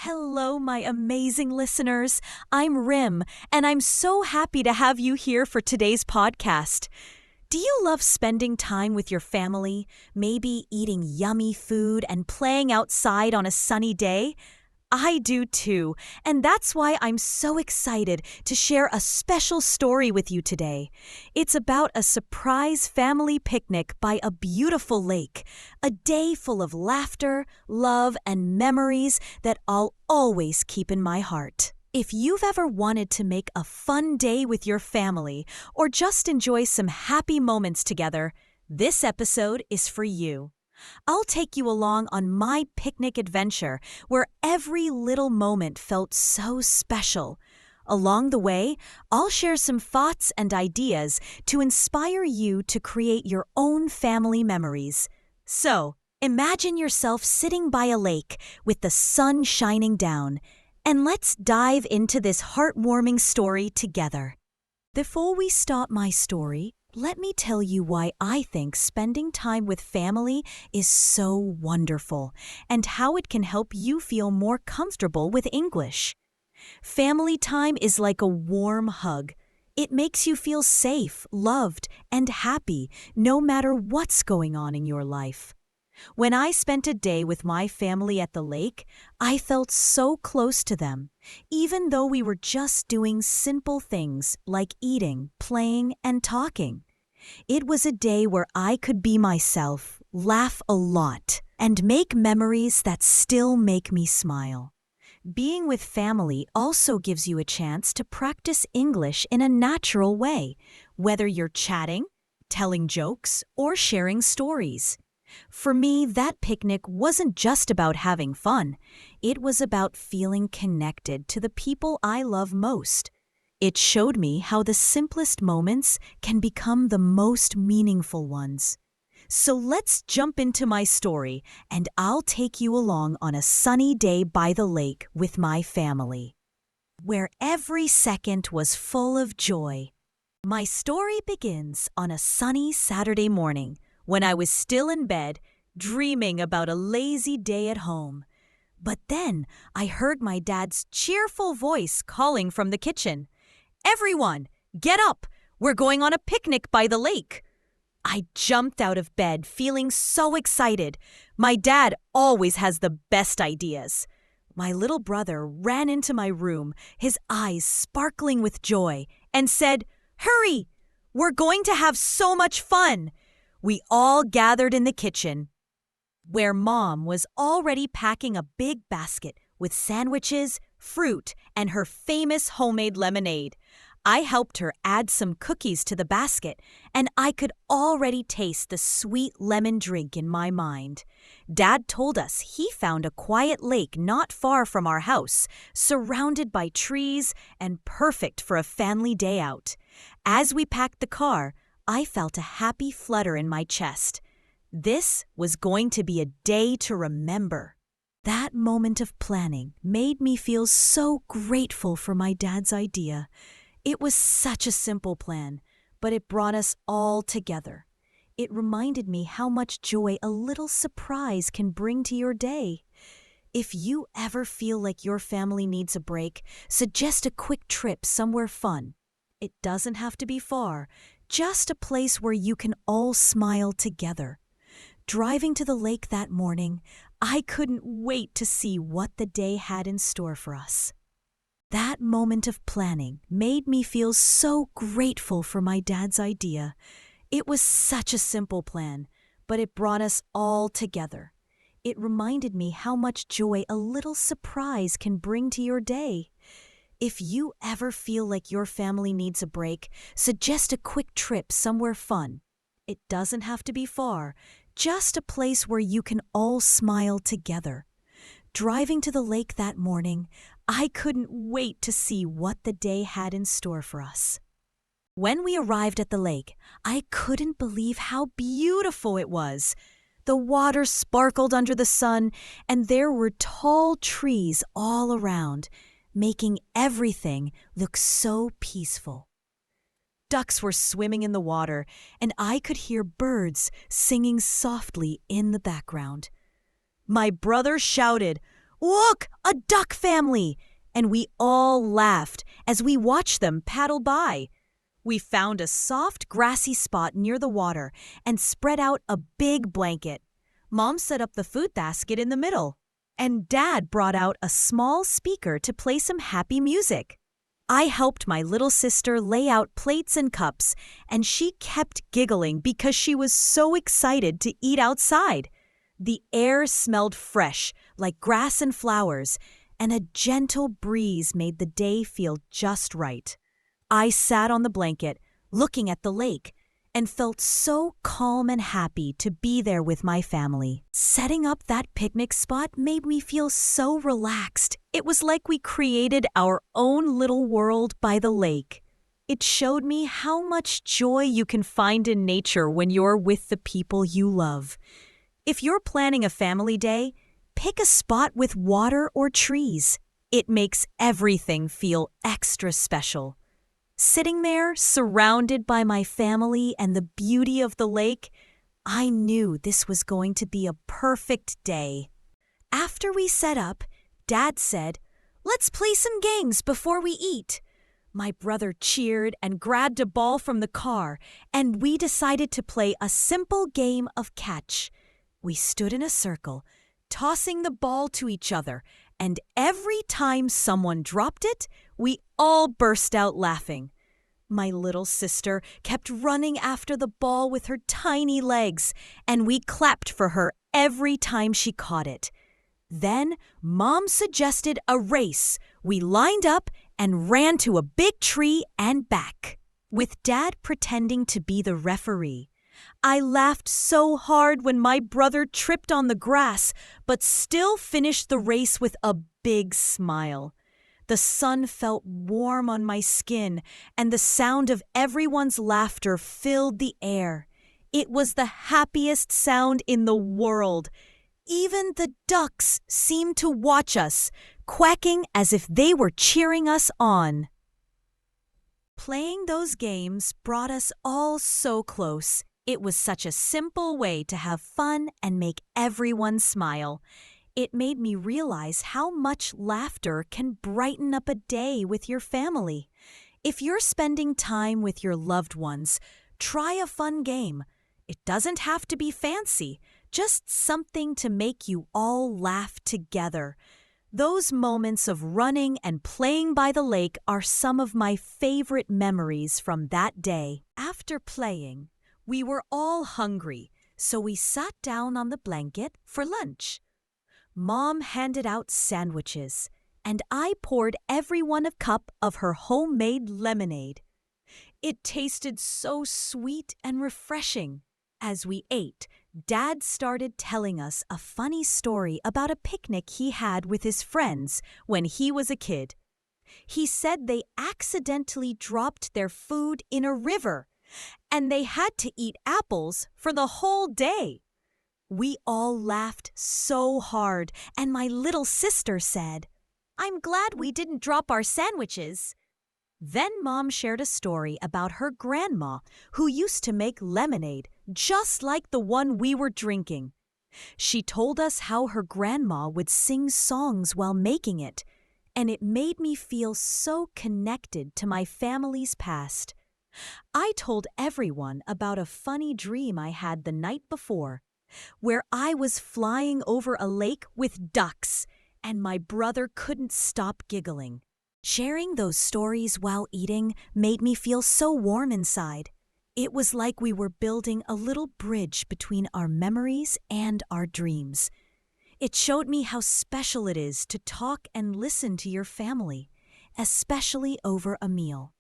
Hello, my amazing listeners. I'm Rim, and I'm so happy to have you here for today's podcast. Do you love spending time with your family, maybe eating yummy food and playing outside on a sunny day? I do too, and that's why I'm so excited to share a special story with you today. It's about a surprise family picnic by a beautiful lake, a day full of laughter, love, and memories that I'll always keep in my heart. If you've ever wanted to make a fun day with your family or just enjoy some happy moments together, this episode is for you. I'll take you along on my picnic adventure where every little moment felt so special. Along the way, I'll share some thoughts and ideas to inspire you to create your own family memories. So, imagine yourself sitting by a lake with the sun shining down, and let's dive into this heartwarming story together. Before we start my story, let me tell you why I think spending time with family is so wonderful and how it can help you feel more comfortable with English. Family time is like a warm hug. It makes you feel safe, loved, and happy no matter what's going on in your life. When I spent a day with my family at the lake, I felt so close to them, even though we were just doing simple things like eating, playing, and talking. It was a day where I could be myself, laugh a lot, and make memories that still make me smile. Being with family also gives you a chance to practice English in a natural way, whether you're chatting, telling jokes, or sharing stories. For me, that picnic wasn't just about having fun. It was about feeling connected to the people I love most. It showed me how the simplest moments can become the most meaningful ones. So let's jump into my story, and I'll take you along on a sunny day by the lake with my family, where every second was full of joy. My story begins on a sunny Saturday morning when I was still in bed, dreaming about a lazy day at home. But then I heard my dad's cheerful voice calling from the kitchen. "Everyone, get up! We're going on a picnic by the lake." I jumped out of bed, feeling so excited. My dad always has the best ideas. My little brother ran into my room, his eyes sparkling with joy, and said, "Hurry! We're going to have so much fun!" We all gathered in the kitchen, where Mom was already packing a big basket with sandwiches, fruit, and her famous homemade lemonade. I helped her add some cookies to the basket, and I could already taste the sweet lemon drink in my mind. Dad told us he found a quiet lake not far from our house, surrounded by trees and perfect for a family day out. As we packed the car, I felt a happy flutter in my chest. This was going to be a day to remember. That moment of planning made me feel so grateful for my dad's idea. It was such a simple plan, but it brought us all together. It reminded me how much joy a little surprise can bring to your day. If you ever feel like your family needs a break, suggest a quick trip somewhere fun. It doesn't have to be far, just a place where you can all smile together. Driving to the lake that morning, I couldn't wait to see what the day had in store for us. That moment of planning made me feel so grateful for my dad's idea. It was such a simple plan, but it brought us all together. It reminded me how much joy a little surprise can bring to your day. If you ever feel like your family needs a break, suggest a quick trip somewhere fun. It doesn't have to be far, just a place where you can all smile together. Driving to the lake that morning, I couldn't wait to see what the day had in store for us. When we arrived at the lake, I couldn't believe how beautiful it was. The water sparkled under the sun, and there were tall trees all around, making everything look so peaceful. Ducks were swimming in the water, and I could hear birds singing softly in the background. My brother shouted, "Look, a duck family!" And we all laughed as we watched them paddle by. We found a soft, grassy spot near the water and spread out a big blanket. Mom set up the food basket in the middle, and Dad brought out a small speaker to play some happy music. I helped my little sister lay out plates and cups, and she kept giggling because she was so excited to eat outside. The air smelled fresh, like grass and flowers, and a gentle breeze made the day feel just right. I sat on the blanket, looking at the lake, and felt so calm and happy to be there with my family. Setting up that picnic spot made me feel so relaxed. It was like we created our own little world by the lake. It showed me how much joy you can find in nature when you're with the people you love. If you're planning a family day, pick a spot with water or trees. It makes everything feel extra special. Sitting there, surrounded by my family and the beauty of the lake, I knew this was going to be a perfect day. After we set up, Dad said, "Let's play some games before we eat." My brother cheered and grabbed a ball from the car, and we decided to play a simple game of catch. We stood in a circle, tossing the ball to each other, and every time someone dropped it, we all burst out laughing. My little sister kept running after the ball with her tiny legs, and we clapped for her every time she caught it. Then Mom suggested a race. We lined up and ran to a big tree and back, with Dad pretending to be the referee. I laughed so hard when my brother tripped on the grass, but still finished the race with a big smile. The sun felt warm on my skin, and the sound of everyone's laughter filled the air. It was the happiest sound in the world. Even the ducks seemed to watch us, quacking as if they were cheering us on. Playing those games brought us all so close. It was such a simple way to have fun and make everyone smile. It made me realize how much laughter can brighten up a day with your family. If you're spending time with your loved ones, try a fun game. It doesn't have to be fancy, just something to make you all laugh together. Those moments of running and playing by the lake are some of my favorite memories from that day. After playing, we were all hungry, so we sat down on the blanket for lunch. Mom handed out sandwiches, and I poured everyone a cup of her homemade lemonade. It tasted so sweet and refreshing. As we ate, Dad started telling us a funny story about a picnic he had with his friends when he was a kid. He said they accidentally dropped their food in a river, and they had to eat apples for the whole day. We all laughed so hard, and my little sister said, "I'm glad we didn't drop our sandwiches." Then Mom shared a story about her grandma who used to make lemonade just like the one we were drinking. She told us how her grandma would sing songs while making it, and it made me feel so connected to my family's past. I told everyone about a funny dream I had the night before, where I was flying over a lake with ducks, and my brother couldn't stop giggling. Sharing those stories while eating made me feel so warm inside. It was like we were building a little bridge between our memories and our dreams. It showed me how special it is to talk and listen to your family, especially over a meal.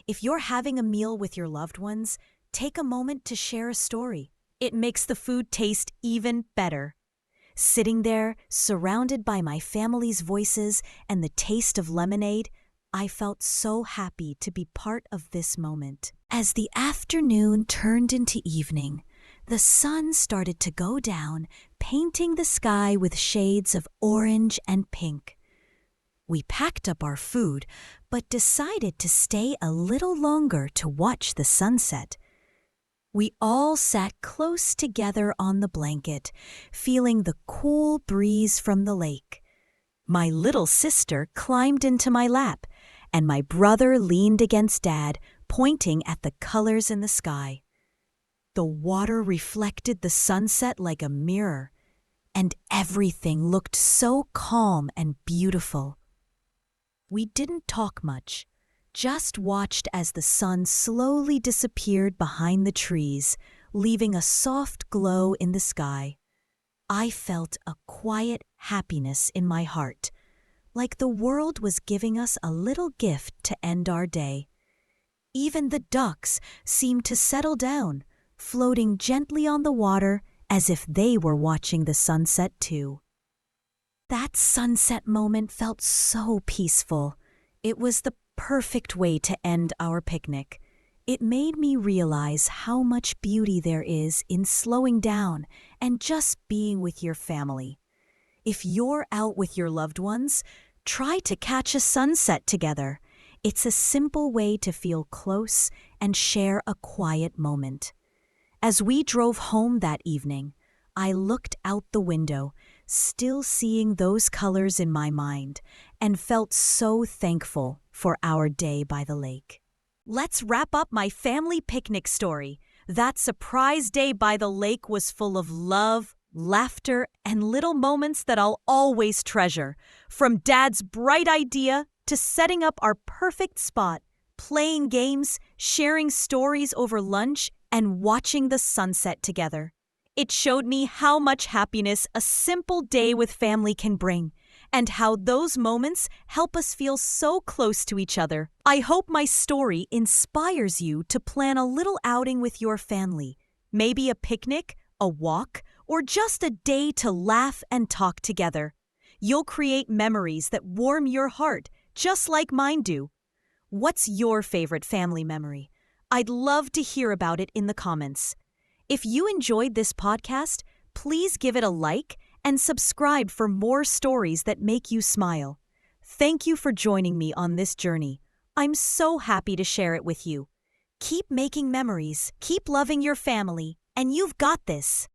If you're having a meal with your loved ones, take a moment to share a story. It makes the food taste even better. Sitting there, surrounded by my family's voices and the taste of lemonade, I felt so happy to be part of this moment. As the afternoon turned into evening, the sun started to go down, painting the sky with shades of orange and pink. We packed up our food, but decided to stay a little longer to watch the sunset. We all sat close together on the blanket, feeling the cool breeze from the lake. My little sister climbed into my lap, and my brother leaned against Dad, pointing at the colors in the sky. The water reflected the sunset like a mirror, and everything looked so calm and beautiful. We didn't talk much, just watched as the sun slowly disappeared behind the trees, leaving a soft glow in the sky. I felt a quiet happiness in my heart, like the world was giving us a little gift to end our day. Even the ducks seemed to settle down, floating gently on the water as if they were watching the sunset too. That sunset moment felt so peaceful. It was the perfect way to end our picnic. It made me realize how much beauty there is in slowing down and just being with your family. If you're out with your loved ones, try to catch a sunset together. It's a simple way to feel close and share a quiet moment. As we drove home that evening, I looked out the window, still seeing those colors in my mind, and felt so thankful for our day by the lake. Let's wrap up my family picnic story. That surprise day by the lake was full of love, laughter, and little moments that I'll always treasure. From Dad's bright idea to setting up our perfect spot, playing games, sharing stories over lunch, and watching the sunset together. It showed me how much happiness a simple day with family can bring, and how those moments help us feel so close to each other. I hope my story inspires you to plan a little outing with your family, maybe a picnic, a walk, or just a day to laugh and talk together. You'll create memories that warm your heart, just like mine do. What's your favorite family memory? I'd love to hear about it in the comments. If you enjoyed this podcast, please give it a like and subscribe for more stories that make you smile. Thank you for joining me on this journey. I'm so happy to share it with you. Keep making memories, keep loving your family, and you've got this.